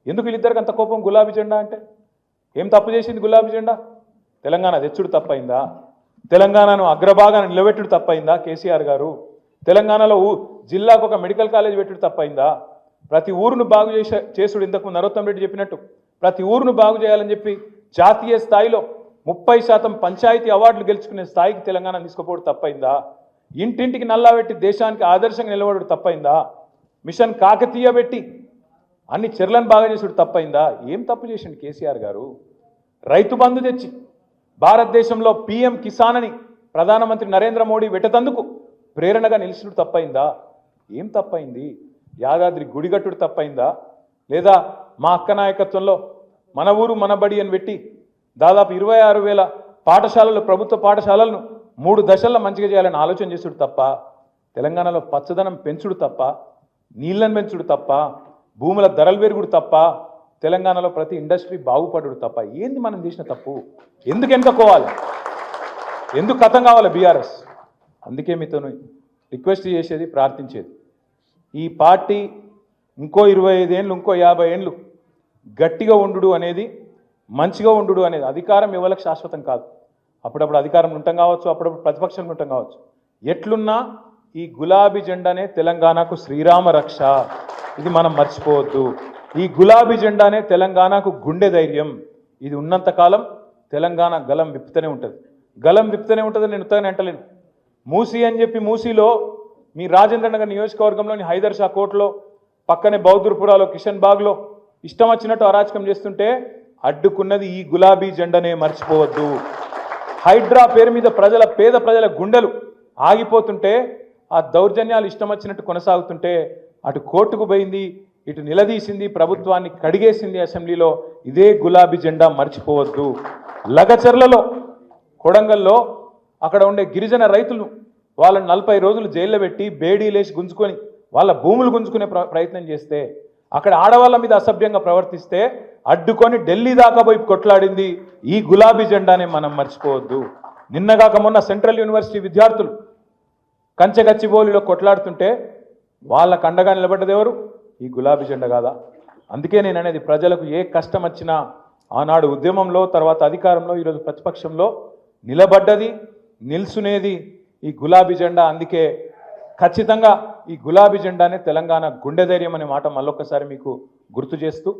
ఎందుకు వీళ్ళిద్దరికి అంత కోపం గులాబీ జెండా అంటే? ఏం తప్పు చేసింది గులాబీ జెండా? తెలంగాణ తెచ్చుడు తప్పైందా? తెలంగాణను అగ్రభాగాన నిలబెట్టుడు తప్పైందా కేసీఆర్ గారు? తెలంగాణలో జిల్లాకు ఒక మెడికల్ కాలేజ్ పెట్టుడు తప్పైందా? ప్రతి ఊరును బాగు చేసుడు ఇంతకు నరోత్తం రెడ్డి చెప్పినట్టు ప్రతి ఊరును బాగు చేయాలని చెప్పి జాతీయ స్థాయిలో 30% పంచాయతీ అవార్డులు గెలుచుకునే స్థాయికి తెలంగాణ తీసుకుపోవడం తప్పైందా? ఇంటింటికి నల్లా పెట్టి దేశానికి ఆదర్శంగా నిలబడడం తప్పైందా? మిషన్ కాకతీయ పెట్టి అన్ని చెర్లను బాగా చేసుడు తప్పైందా? ఏం తప్పు చేసిండు కేసీఆర్ గారు? రైతు బంధు తెచ్చి భారతదేశంలో పీఎం కిసాన్ అని ప్రధానమంత్రి నరేంద్ర మోడీ పెట్టేందుకు ప్రేరణగా నిలిచుడు తప్పైందా? ఏం తప్పైంది? యాదాద్రి గుడిగట్టుడు తప్పైందా? లేదా మా అక్క నాయకత్వంలో మన ఊరు మన బడి అని పెట్టి దాదాపు 26,000 పాఠశాలలు ప్రభుత్వ పాఠశాలలను 3 దశల్లో మంచిగా చేయాలని ఆలోచన చేసుడు తప్ప, తెలంగాణలో పచ్చదనం పెంచుడు తప్ప, నీళ్ళను పెంచుడు తప్ప, భూముల ధరలు పెరుగుడు తప్ప, తెలంగాణలో ప్రతి ఇండస్ట్రీ బాగుపడుడు తప్ప ఏంది మనం చేసిన తప్పు? ఎందుకు వెనుకపోవాలి? ఎందుకు కథం కావాలి బీఆర్ఎస్? అందుకే మీతో రిక్వెస్ట్ చేసేది, ప్రార్థించేది, ఈ పార్టీ ఇంకో 25 ఏళ్ళు ఇంకో 50 ఏళ్ళు గట్టిగా ఉండు అనేది, మంచిగా ఉండు అనేది. అధికారం ఎవరికి శాశ్వతం కాదు. అప్పుడప్పుడు అధికారం ఉంటాం కావచ్చు, అప్పుడప్పుడు ప్రతిపక్షంలో ఉంటాం కావచ్చు. ఎట్లున్నా ఈ గులాబీ జెండానే తెలంగాణకు శ్రీరామ రక్ష. ఇది మనం మర్చిపోవద్దు. ఈ గులాబీ జెండానే తెలంగాణకు గుండె ధైర్యం. ఇది ఉన్నంతకాలం తెలంగాణ గలం విప్పుతూనే ఉంటుంది. గలం విప్పుతూనే ఉంటుందని నేను ఉత్తగానే అంటలేను. మూసీ అని చెప్పి మూసీలో మీ రాజేంద్ర నగర్ నియోజకవర్గంలోని హైదర్ షా కోట్లో పక్కనే బౌద్ధపురాలో కిషన్ బాగ్లో ఇష్టం వచ్చినట్టు అరాచకం చేస్తుంటే అడ్డుకున్నది ఈ గులాబీ జెండానే, మర్చిపోవద్దు. హైడ్రా పేరు మీద పేద ప్రజల గుండెలు ఆగిపోతుంటే, ఆ దౌర్జన్యాలు ఇష్టం వచ్చినట్టు కొనసాగుతుంటే అటు కోర్టుకు పోయింది, ఇటు నిలదీసింది, ప్రభుత్వాన్ని కడిగేసింది అసెంబ్లీలో. ఇదే గులాబీ జెండా, మర్చిపోవద్దు. లగచర్లలో కొడంగల్లో అక్కడ ఉండే గిరిజన రైతులు వాళ్ళని 40 రోజులు జైల్లో పెట్టి బేడీలేసి గుంజుకొని వాళ్ళ భూములు గుంజుకునే ప్రయత్నం చేస్తే, అక్కడ ఆడవాళ్ళ మీద అసభ్యంగా ప్రవర్తిస్తే అడ్డుకొని ఢిల్లీ దాకా పోయి కొట్లాడింది ఈ గులాబీ జెండానే, మనం మర్చిపోవద్దు. నిన్నగాక మొన్న సెంట్రల్ యూనివర్సిటీ విద్యార్థులు కంచెగచ్చిబౌలిలో కొట్లాడుతుంటే వాళ్ళకు అండగా నిలబడ్డది ఎవరు? ఈ గులాబీ జెండా కాదా? అందుకే నేను అనేది, ప్రజలకు ఏ కష్టం వచ్చినా ఆనాడు ఉద్యమంలో, తర్వాత అధికారంలో, ఈరోజు ప్రతిపక్షంలో నిలబడ్డది, నిల్చునేది ఈ గులాబీ జెండా. అందుకే ఖచ్చితంగా ఈ గులాబీ జెండానే తెలంగాణ గుండె ధైర్యం అనే మాట మళ్ళొక్కసారి మీకు గుర్తు చేస్తూ